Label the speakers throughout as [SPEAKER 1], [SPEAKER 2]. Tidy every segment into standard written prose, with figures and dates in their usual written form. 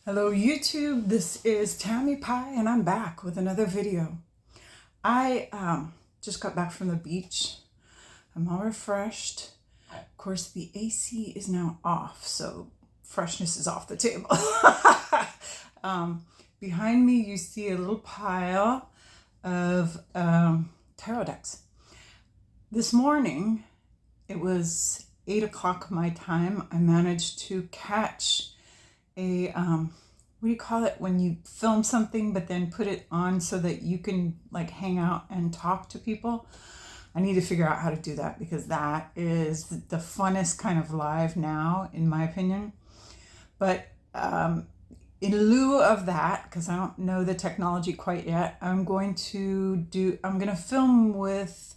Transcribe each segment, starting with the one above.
[SPEAKER 1] Hello YouTube, this is Tammy Pie and I'm back with another video. I just got back from the beach. I'm all refreshed. Of course the AC is now off, so freshness is off the table. Behind me you see a little pile of tarot decks. This morning, it was 8 o'clock my time, I managed to catch a what do you call it when you film something but then put it on so that you can like hang out and talk to people. I need to figure out how to do that because that is the funnest kind of live now, in my opinion. But in lieu of that, because I don't know the technology quite yet, I'm going to film with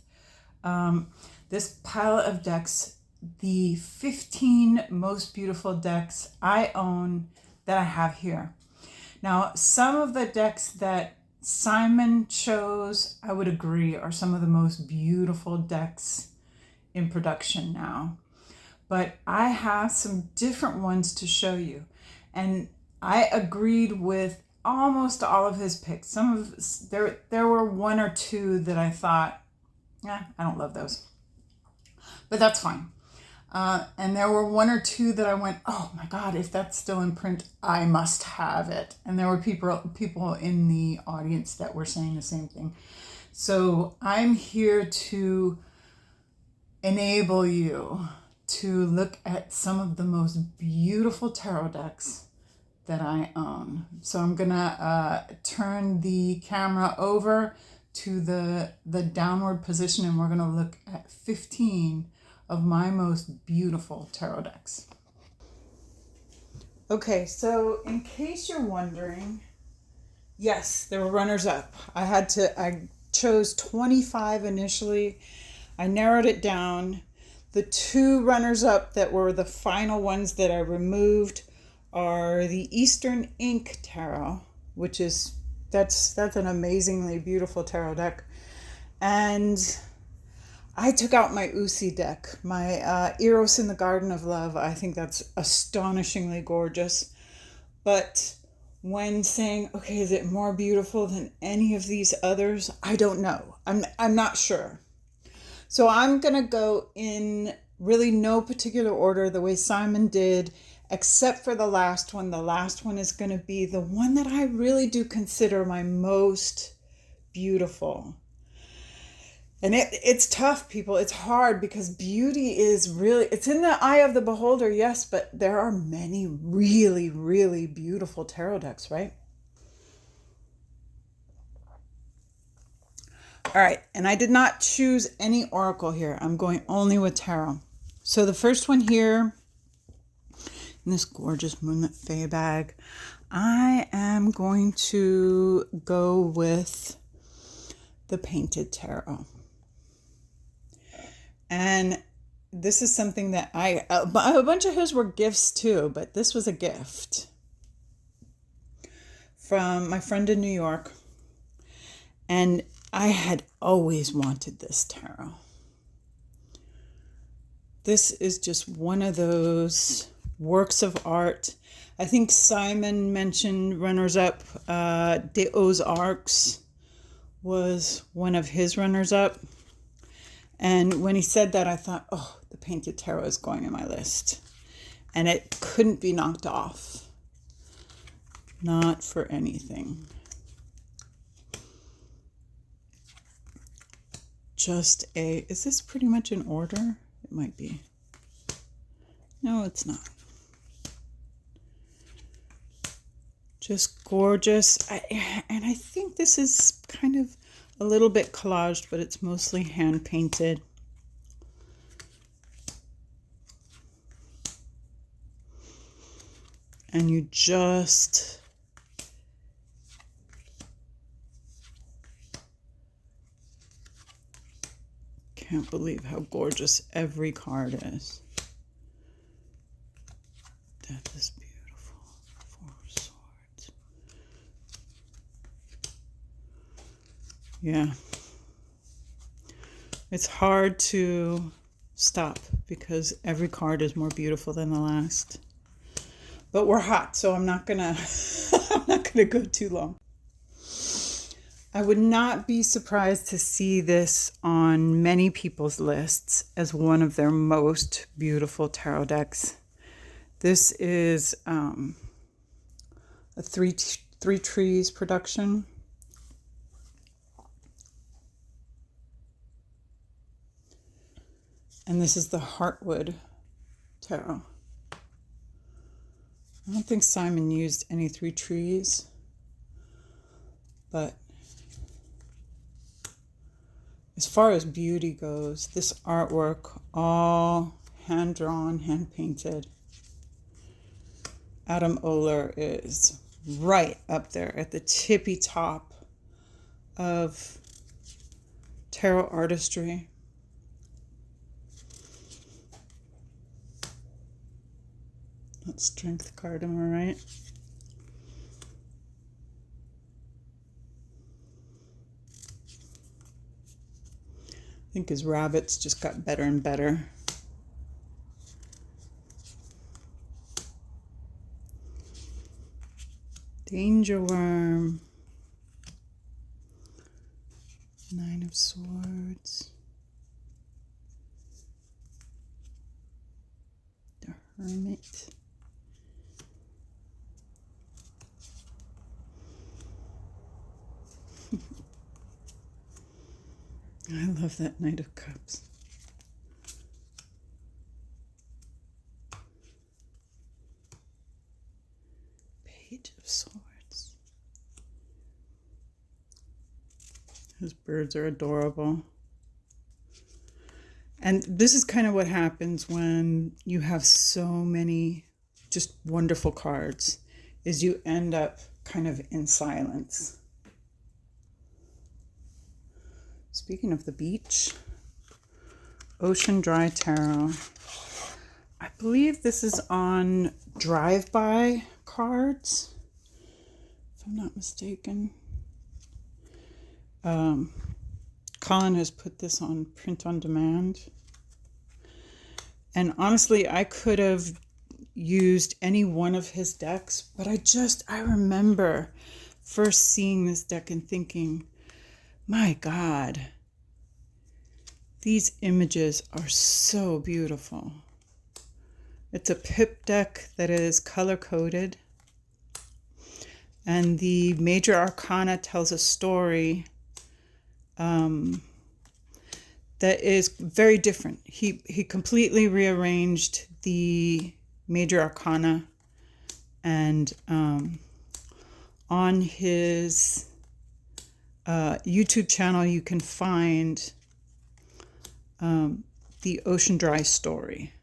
[SPEAKER 1] this pile of decks, the 15 most beautiful decks I own that I have here. Now, some of the decks that Simon chose, I would agree, are some of the most beautiful decks in production now. But I have some different ones to show you. And I agreed with almost all of his picks. There were one or two that I thought, I don't love those. But that's fine. And there were one or two that I went, oh my God, if that's still in print, I must have it. And there were people in the audience that were saying the same thing. So I'm here to enable you to look at some of the most beautiful tarot decks that I own. So I'm gonna turn the camera over to the downward position and we're gonna look at 15 of my most beautiful tarot decks. Okay, so in case you're wondering, yes, there were runners up. I chose 25 initially. I narrowed it down. The two runners up that were the final ones that I removed are the Eastern Ink Tarot, which is, that's an amazingly beautiful tarot deck. And I took out my Usi deck, my Eros in the Garden of Love. I think that's astonishingly gorgeous. But when saying, okay, is it more beautiful than any of these others? I don't know. I'm not sure. So I'm going to go in really no particular order, the way Simon did, except for the last one. The last one is going to be the one that I really do consider my most beautiful. And it's tough, people. It's hard because beauty is really, it's in the eye of the beholder, yes, but there are many really, really beautiful tarot decks, right? All right, and I did not choose any oracle here. I'm going only with tarot. So the first one here, in this gorgeous Moonlit Fae bag, I am going to go with the Painted Tarot. And this is something that a bunch of his were gifts too, but this was a gift from my friend in New York. And I had always wanted this tarot. This is just one of those works of art. I think Simon mentioned runners-up. Des Arcs was one of his runners-up. And when he said that, I thought, oh, the Painted Tarot is going in my list. And it couldn't be knocked off. Not for anything. Is this pretty much in order? It might be. No, it's not. Just gorgeous. And I think this is kind of a little bit collaged, but it's mostly hand painted. And you just can't believe how gorgeous every card is. Death is beautiful. Four of Swords. Yeah. It's hard to stop because every card is more beautiful than the last. but we're hot, so I'm not gonna I'm not gonna go too long. I would not be surprised to see this on many people's lists as one of their most beautiful tarot decks. This is a three trees production. And this is the Heartwood Tarot. I don't think Simon used any three trees, but as far as beauty goes, this artwork, all hand-drawn, hand-painted. Adam Oler is right up there at the tippy top of tarot artistry. That Strength card, am I right? I think his rabbits just got better and better. Danger Worm. Nine of Swords. The Hermit. I love that Knight of Cups. Page of Swords. Those birds are adorable. And this is kind of what happens when you have so many just wonderful cards, is you end up kind of in silence. Speaking of the beach, Ocean Dry Tarot. I believe this is on drive-by cards, if I'm not mistaken. Colin has put this on print on demand. And honestly, I could have used any one of his decks, but I remember first seeing this deck and thinking, my God, these images are so beautiful. It's a pip deck that is color-coded, and the major arcana tells a story that is very different. He completely rearranged the major arcana, and on his YouTube channel, you can find the Ocean Dry story.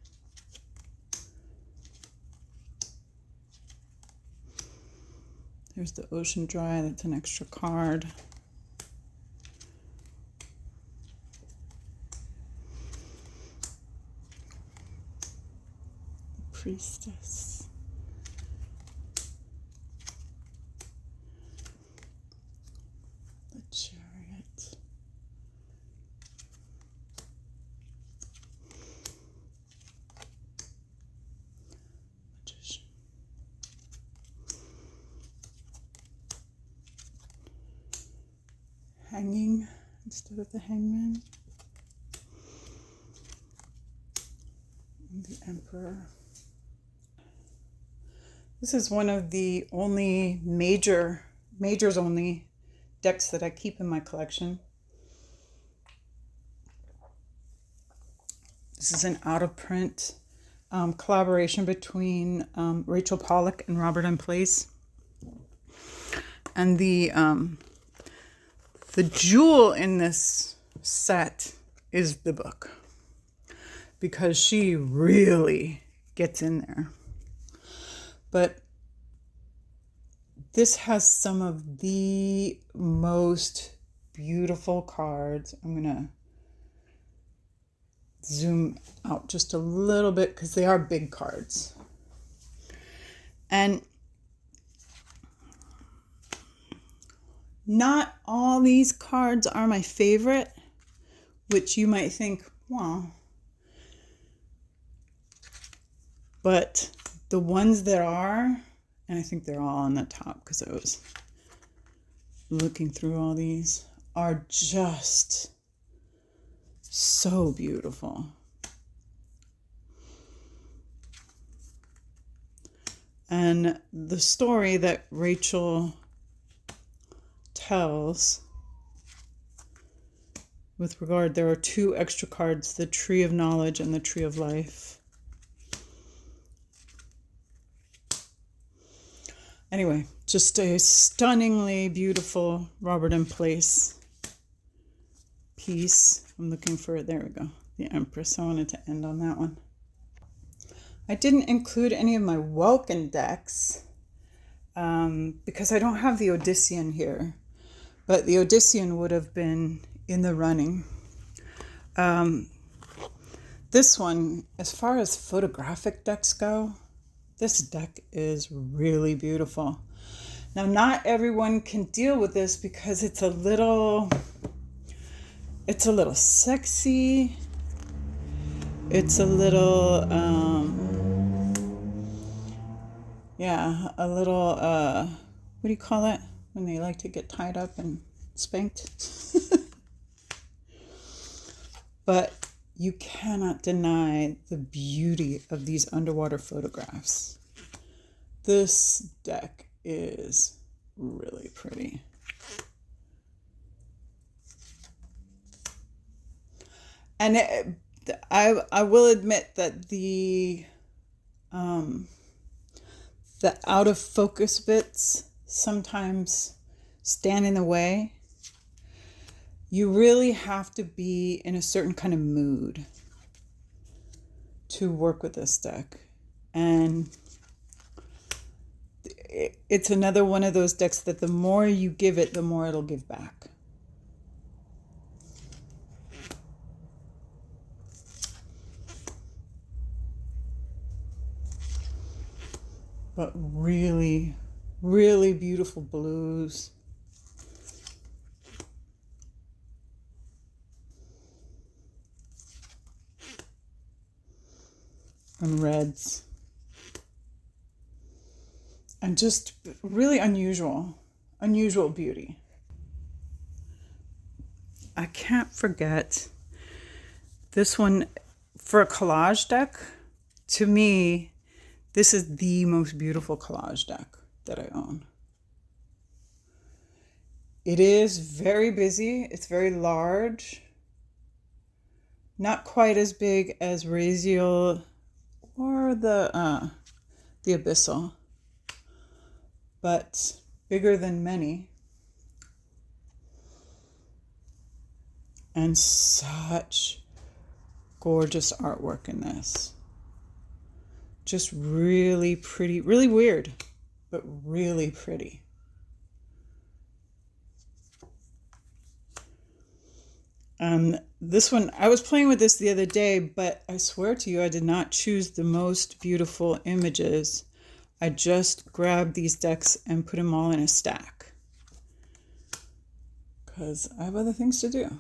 [SPEAKER 1] There's the Ocean Dry, that's an extra card. The Priestess. The Chariot. Magician. Hanging instead of the Hangman. And the Emperor. This is one of the only majors only decks that I keep in my collection. This is an out of print collaboration between Rachel Pollack and Robert M. Place. And the jewel in this set is the book, because she really gets in there. But this has some of the most beautiful cards. I'm going to zoom out just a little bit because they are big cards. And not all these cards are my favorite, which you might think, wow. But the ones that are, and I think they're all on the top because I was looking through all these, are just so beautiful. And the story that Rachel tells with regard, there are two extra cards, the Tree of Knowledge and the Tree of Life. Anyway, just a stunningly beautiful Robert and Place piece. I'm looking for it. There we go. The Empress. I wanted to end on that one. I didn't include any of my Welkin decks because I don't have the Odyssean here. But the Odyssean would have been in the running. This one, as far as photographic decks go, this deck is really beautiful. Now, not everyone can deal with this because it's a little sexy. It's a little, a little, what do you call it? When they like to get tied up and spanked. But you cannot deny the beauty of these underwater photographs. This deck is really pretty. And I will admit that the out of focus bits sometimes stand in the way. You really have to be in a certain kind of mood to work with this deck. And it's another one of those decks that the more you give it, the more it'll give back. But really, really beautiful blues. And reds. And just really unusual beauty. I can't forget this one for a collage deck. To me, this is the most beautiful collage deck that I own. It is very busy. It's very large. Not quite as big as Raziel or the Abyssal, but bigger than many. And such gorgeous artwork in this. Just really pretty, really weird, but really pretty. This one, I was playing with this the other day, but I swear to you, I did not choose the most beautiful images. I just grabbed these decks and put them all in a stack because I have other things to do.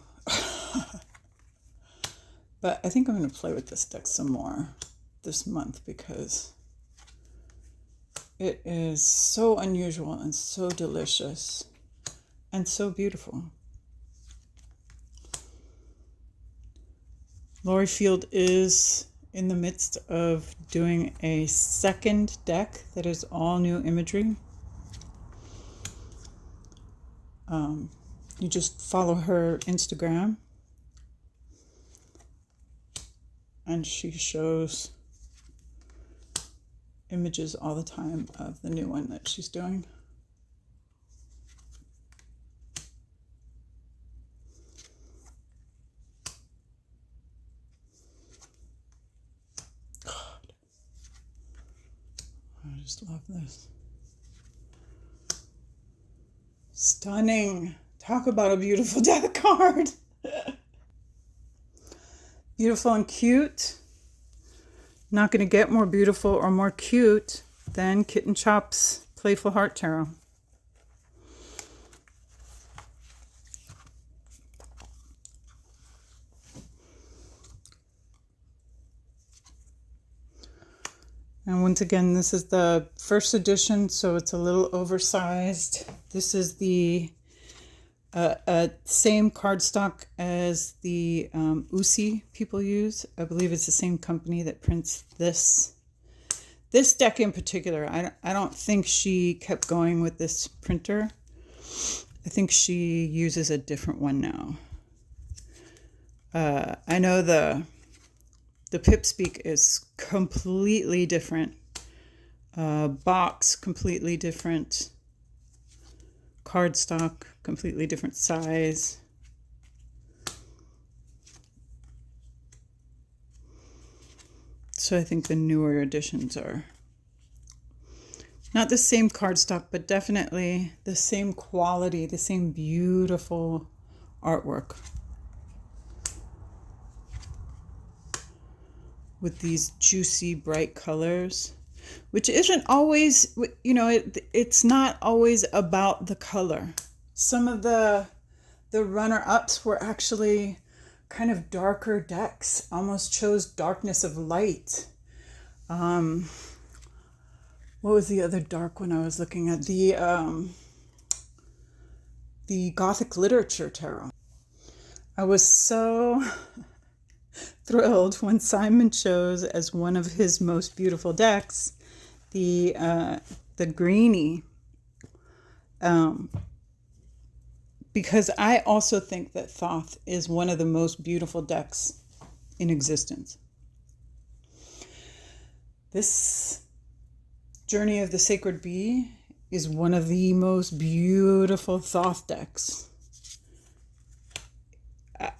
[SPEAKER 1] But I think I'm going to play with this deck some more this month because it is so unusual and so delicious and so beautiful. Lori Field is in the midst of doing a second deck that is all new imagery. You just follow her Instagram and she shows images all the time of the new one that she's doing. God, I just love this. Stunning. Talk about a beautiful deck card. Beautiful and cute. Not going to get more beautiful or more cute than Kitten Chop's Playful Heart Tarot. And once again, this is the first edition, so it's a little oversized. This is the same cardstock as the Usi people use. I believe it's the same company that prints this. This deck in particular, I don't think she kept going with this printer. I think she uses a different one now. I know the Pipspeak is completely different. Box, completely different. Cardstock, completely different size. So I think the newer editions are not the same cardstock, but definitely the same quality, the same beautiful artwork with these juicy, bright colors, which isn't always, it's not always about the color. Some of the runner-ups were actually kind of darker decks, almost chose darkness of light. What was the other dark one I was looking at? The Gothic Literature Tarot. I was so thrilled when Simon chose as one of his most beautiful decks the Greenie, because I also think that Thoth is one of the most beautiful decks in existence. This Journey of the Sacred Bee is one of the most beautiful Thoth decks.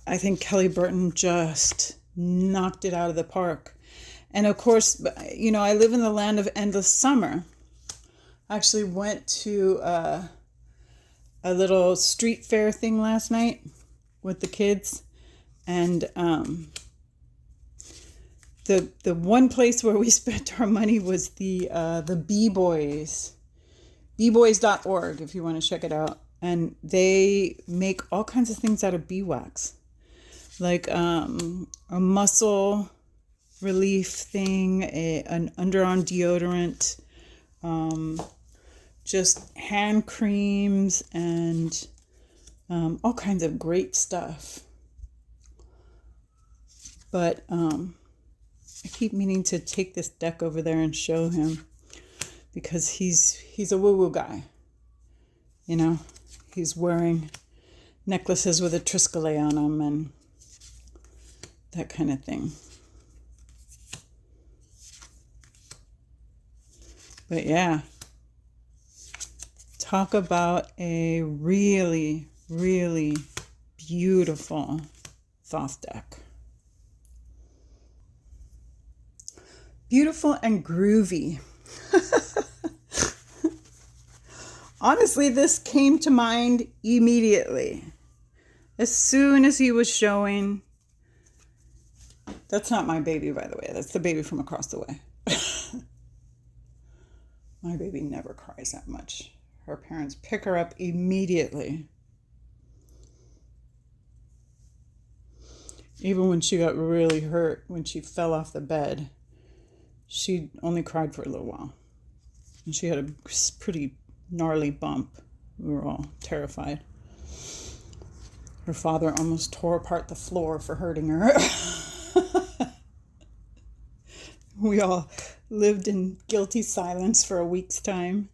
[SPEAKER 1] I think Kelly Burton just knocked it out of the park. And of course, I live in the land of endless summer. I actually went to a little street fair thing last night with the kids. And the one place where we spent our money was the Bee Boys. beeboys.org, if you want to check it out. And they make all kinds of things out of beeswax, like a muscle relief thing, an underarm deodorant, just hand creams, and all kinds of great stuff. But I keep meaning to take this deck over there and show him, because he's a woo-woo guy. He's wearing necklaces with a Triskele on them and that kind of thing. But yeah, talk about a really, really beautiful Thoth deck. Beautiful and groovy. Honestly, this came to mind immediately. As soon as he was showing. That's not my baby, by the way. That's the baby from across the way. My baby never cries that much. Her parents pick her up immediately. Even when she got really hurt, when she fell off the bed, she only cried for a little while. And she had a pretty gnarly bump. We were all terrified. Her father almost tore apart the floor for hurting her. We all lived in guilty silence for a week's time.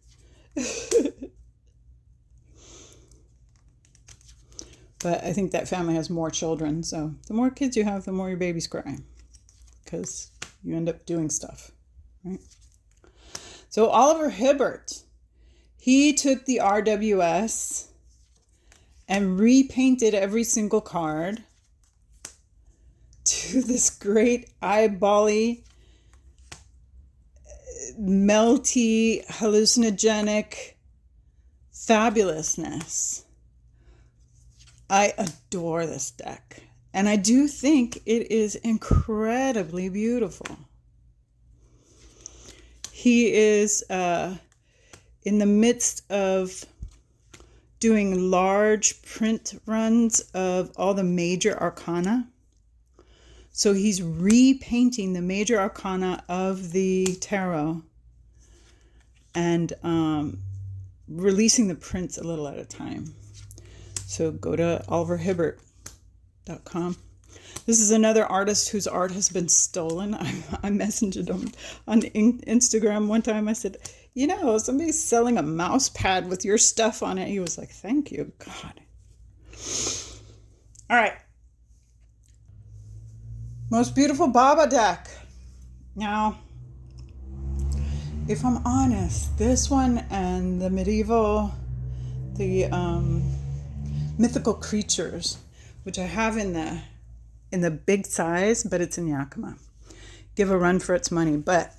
[SPEAKER 1] But I think that family has more children, so the more kids you have, the more your babies cry, because you end up doing stuff, right? So Oliver Hibbert, he took the RWS and repainted every single card to this great eyebally, melty, hallucinogenic fabulousness. I adore this deck, and I do think it is incredibly beautiful. He is in the midst of doing large print runs of all the major arcana. So he's repainting the major arcana of the tarot and releasing the prints a little at a time. So go to oliverhibbert.com. This is another artist whose art has been stolen. I messaged him on Instagram one time. I said, you know, somebody's selling a mouse pad with your stuff on it. He was like, thank you, God. All right. Most beautiful Baba deck. Now, if I'm honest, this one and the mythical creatures, which I have in the big size, but it's in Yakima, give a run for its money. But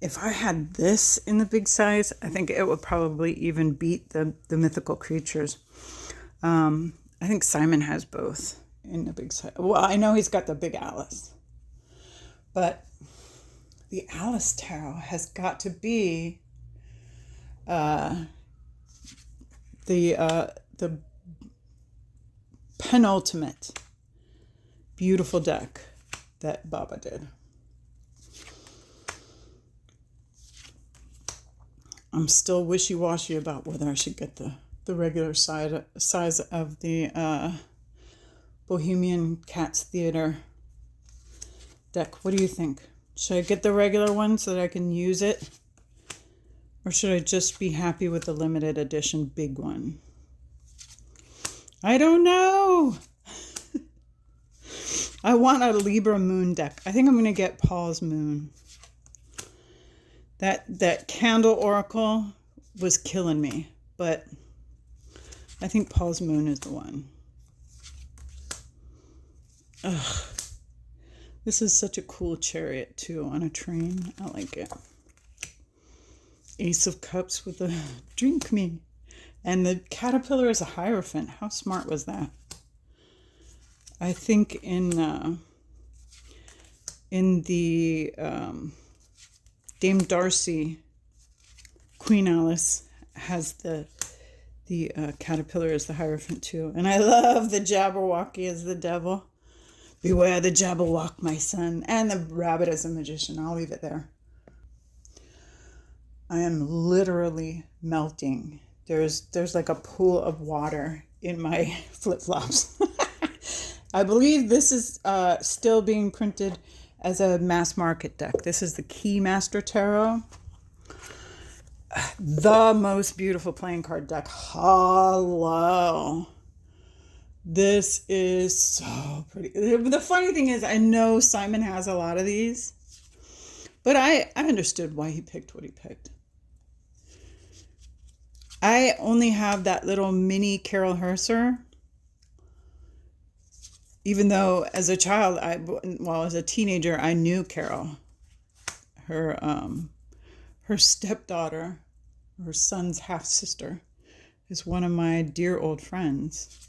[SPEAKER 1] if I had this in the big size, I think it would probably even beat the mythical creatures. I think Simon has both in the big size. Well, I know he's got the big Alice, but the Alice Tarot has got to be the penultimate beautiful deck that Baba did. I'm still wishy-washy about whether I should get the regular size of the Bohemian Cats Theater deck. What do you think? Should I get the regular one so that I can use it? Or should I just be happy with the limited edition big one? I don't know. I want a Libra moon deck. I think I'm going to get Paul's moon. That candle oracle was killing me, but I think Paul's moon is the one. Ugh. This is such a cool chariot too on a train. I like it. Ace of Cups with a drink me. And the caterpillar is a Hierophant. How smart was that? I think in the Dame Darcy, Queen Alice has the caterpillar as the Hierophant too. And I love the Jabberwocky as the devil. Beware the Jabberwock, my son. And the rabbit as a magician. I'll leave it there. I am literally melting. There's like a pool of water in my flip-flops. I believe this is still being printed as a mass market deck. This is the Keymaster Tarot. The most beautiful playing card deck. Hello. This is so pretty. The funny thing is, I know Simon has a lot of these, but I understood why he picked what he picked. I only have that little mini Carol Herser, even though as a child, as a teenager, I knew Carol. Her stepdaughter, her son's half-sister, is one of my dear old friends.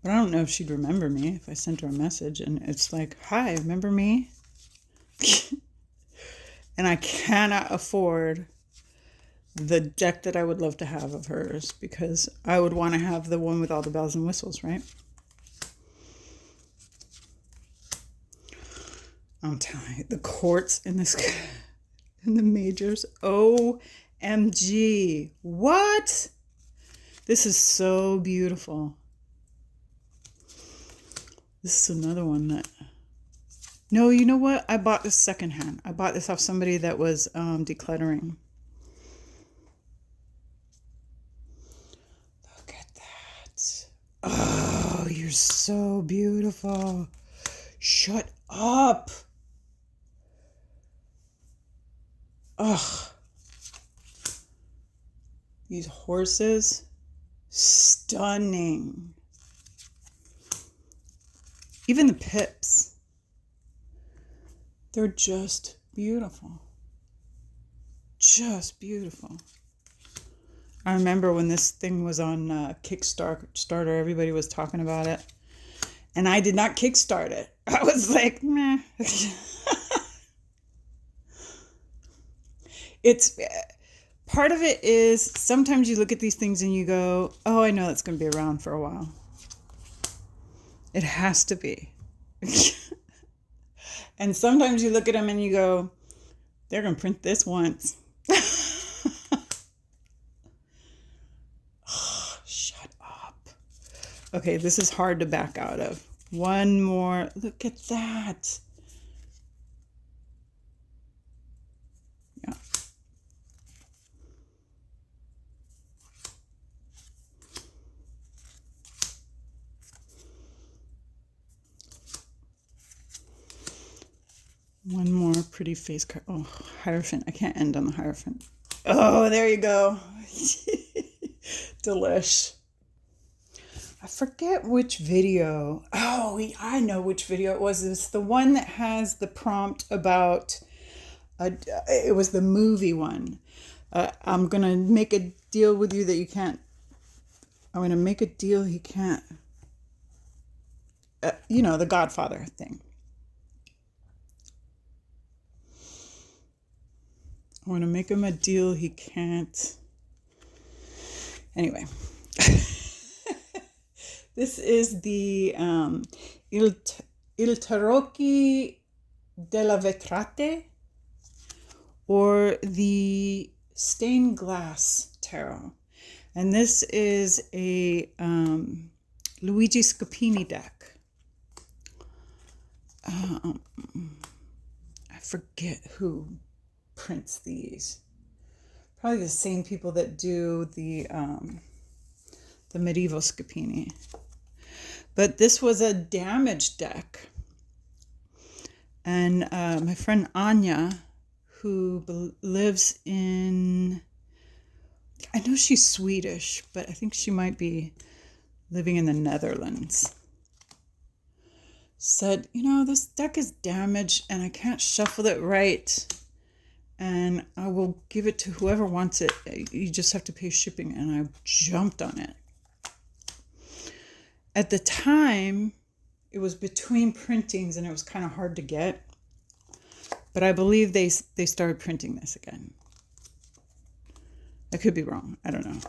[SPEAKER 1] But I don't know if she'd remember me if I sent her a message and it's like, hi, remember me? And I cannot afford the deck that I would love to have of hers because I would want to have the one with all the bells and whistles, right? I'm telling you, the quartz in this, in the majors, OMG. What? This is so beautiful. This is another one that... No, you know what? I bought this secondhand. I bought this off somebody that was decluttering. Look at that. Oh, you're so beautiful. Shut up. Ugh. These horses, stunning. Even the pips, they're just beautiful. Just beautiful. I remember when this thing was on Kickstarter, everybody was talking about it. And I did not kickstart it. I was like, meh. It's part of it is sometimes you look at these things and you go, oh, I know that's going to be around for a while. It has to be. And sometimes you look at them and you go, they're going to print this once. Oh, shut up. Okay, this is hard to back out of. One more. Look at that. Yeah. One more pretty face card. Oh, Hierophant. I can't end on the Hierophant. Oh, there you go. Delish. I forget which video. Oh, I know which video it was. It's the one that has the prompt about, it was the movie one. I'm going to make a deal with you that you can't. I'm going to make a deal he can't. The Godfather thing. I want to make him a deal he can't. Anyway. This is the Il Tarocchi della Vetrate, or the Stained Glass Tarot. And this is a Luigi Scapini deck. I forget who prints these. Probably the same people that do the medieval Scapini. But this was a damaged deck. And my friend Anya, who lives in, I know she's Swedish, but I think she might be living in the Netherlands, said, this deck is damaged and I can't shuffle it right. And I will give it to whoever wants it. You just have to pay shipping. And I jumped on it. At the time, it was between printings and it was kind of hard to get. But I believe they started printing this again. I could be wrong. I don't know.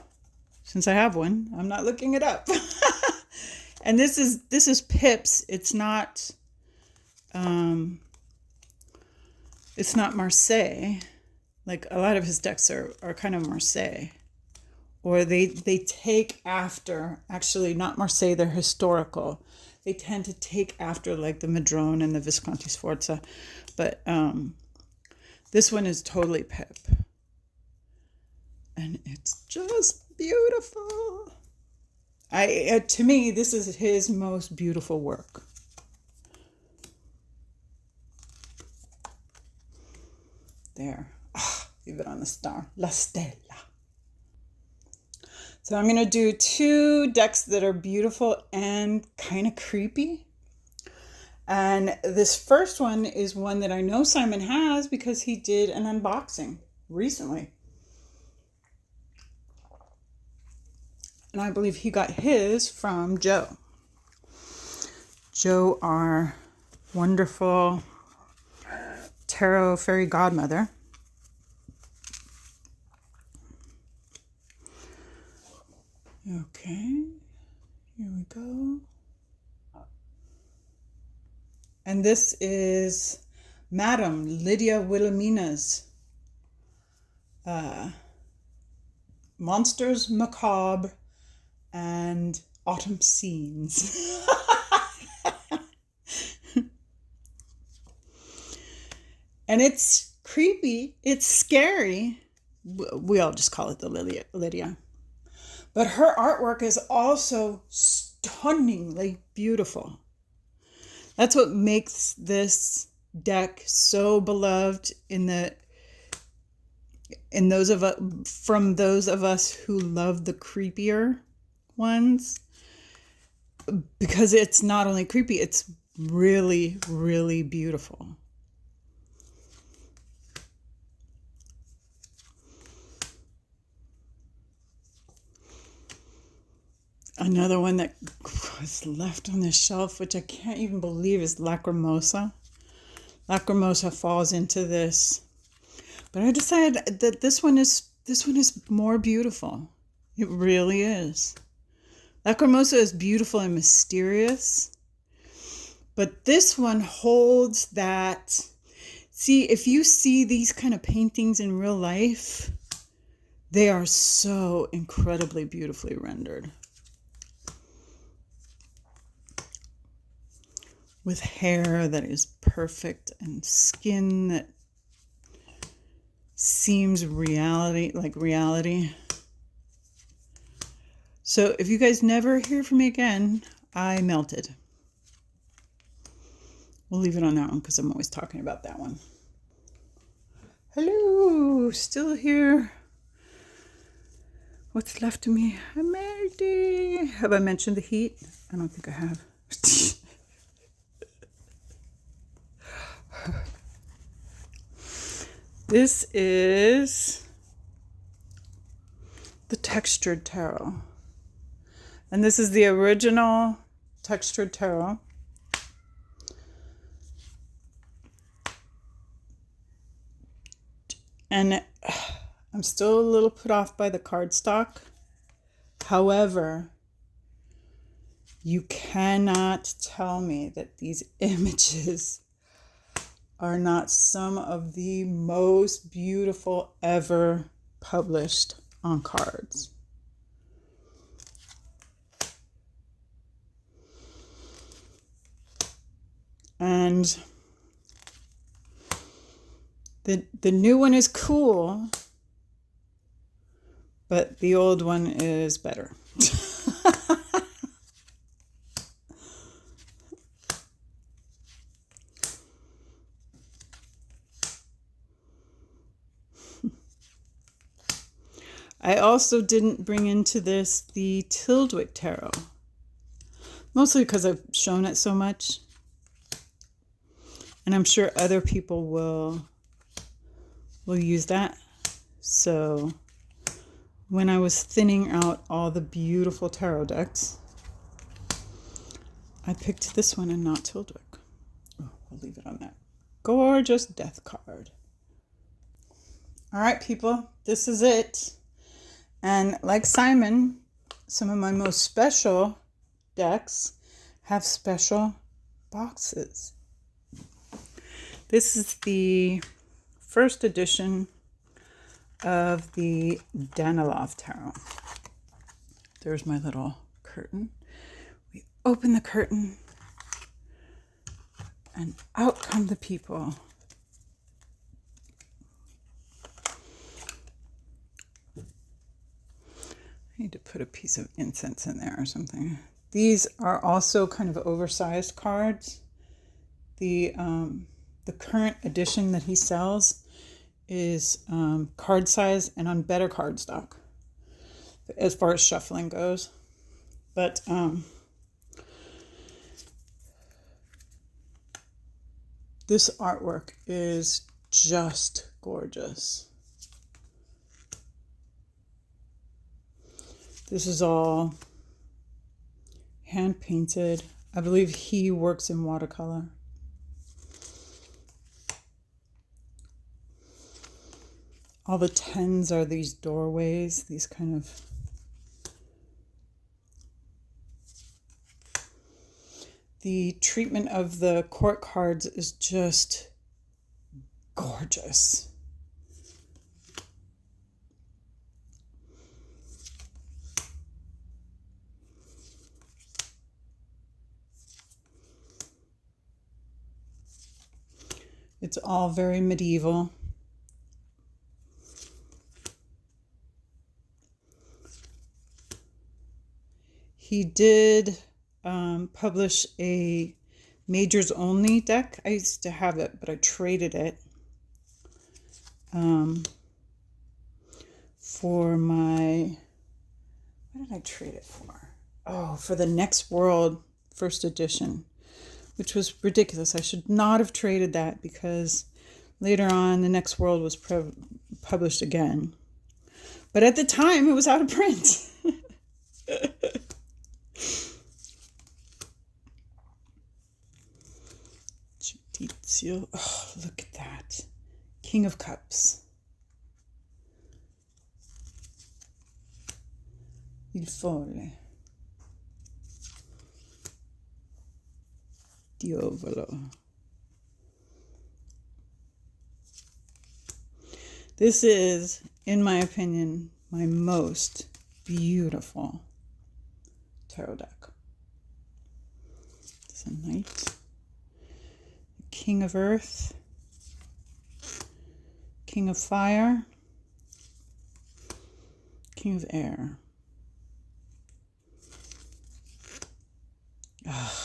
[SPEAKER 1] Since I have one, I'm not looking it up. And this is Pips. It's not Marseille. Like a lot of his decks are kind of Marseille. Or they take after, actually not Marseille, they're historical. They tend to take after like the Madrone and the Visconti Sforza. But this one is totally Pip. And it's just beautiful. To me, this is his most beautiful work. There. Leave it on the star. La Stella. So I'm going to do 2 decks that are beautiful and kind of creepy. And this first one is one that I know Simon has because he did an unboxing recently. And I believe he got his from Joe. Joe, our wonderful tarot fairy godmother. Okay, here we go. And this is Madam Lydia Wilhelmina's Monsters Macabre and Autumn Scenes. And it's creepy, it's scary. We all just call it the Lydia. But her artwork is also stunningly beautiful. That's what makes this deck so beloved from those of us who love the creepier ones. Because it's not only creepy, it's really, really beautiful. Another one that was left on the shelf, which I can't even believe, is Lacrimosa. Lacrimosa falls into this. But I decided that this one is more beautiful. It really is. Lacrimosa is beautiful and mysterious, But this one holds that. See, if you see these kind of paintings in real life, they are so incredibly beautifully rendered. With hair that is perfect and skin that seems reality, like reality. So if you guys never hear from me again, I melted. We'll leave it on that one because I'm always talking about that one. Hello, still here. What's left of me? I'm melting. Have I mentioned the heat? I don't think I have. This is the textured tarot. And this is the original textured tarot. And I'm still a little put off by the cardstock. However, you cannot tell me that these images are not some of the most beautiful ever published on cards. And the new one is cool, but the old one is better. I also didn't bring into this the Tildwick Tarot, mostly because I've shown it so much. And I'm sure other people will use that. So when I was thinning out all the beautiful tarot decks, I picked this one and not Tildwick. Oh, I'll leave it on that. Gorgeous death card. All right, people, this is it. And like Simon, some of my most special decks have special boxes. This is the first edition of the Danilov Tarot. There's my little curtain. We open the curtain and out come the people. I need to put a piece of incense in there or something. These are also kind of oversized cards. The current edition that he sells is card size and on better cardstock as far as shuffling goes. But this artwork is just gorgeous. This is all hand painted. I believe he works in watercolor. All the 10s are these doorways, these kind of the treatment of the court cards is just gorgeous. It's all very medieval. He did publish a majors only deck. I used to have it, but I traded it for my, what did I trade it for? Oh, for the Next World first edition, which was ridiculous. I should not have traded that because later on the Next World was published again. But at the time it was out of print. Oh, look at that. King of Cups. Il Folle. Diavolo. This is, in my opinion, my most beautiful tarot deck. It's a Knight, King of Earth, King of Fire, King of Air. Ugh.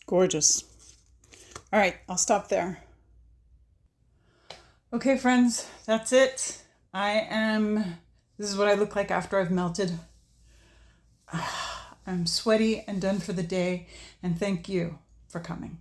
[SPEAKER 1] Gorgeous. All right, I'll stop there. Okay, friends, that's it. This is what I look like after I've melted. I'm sweaty and done for the day, and thank you for coming.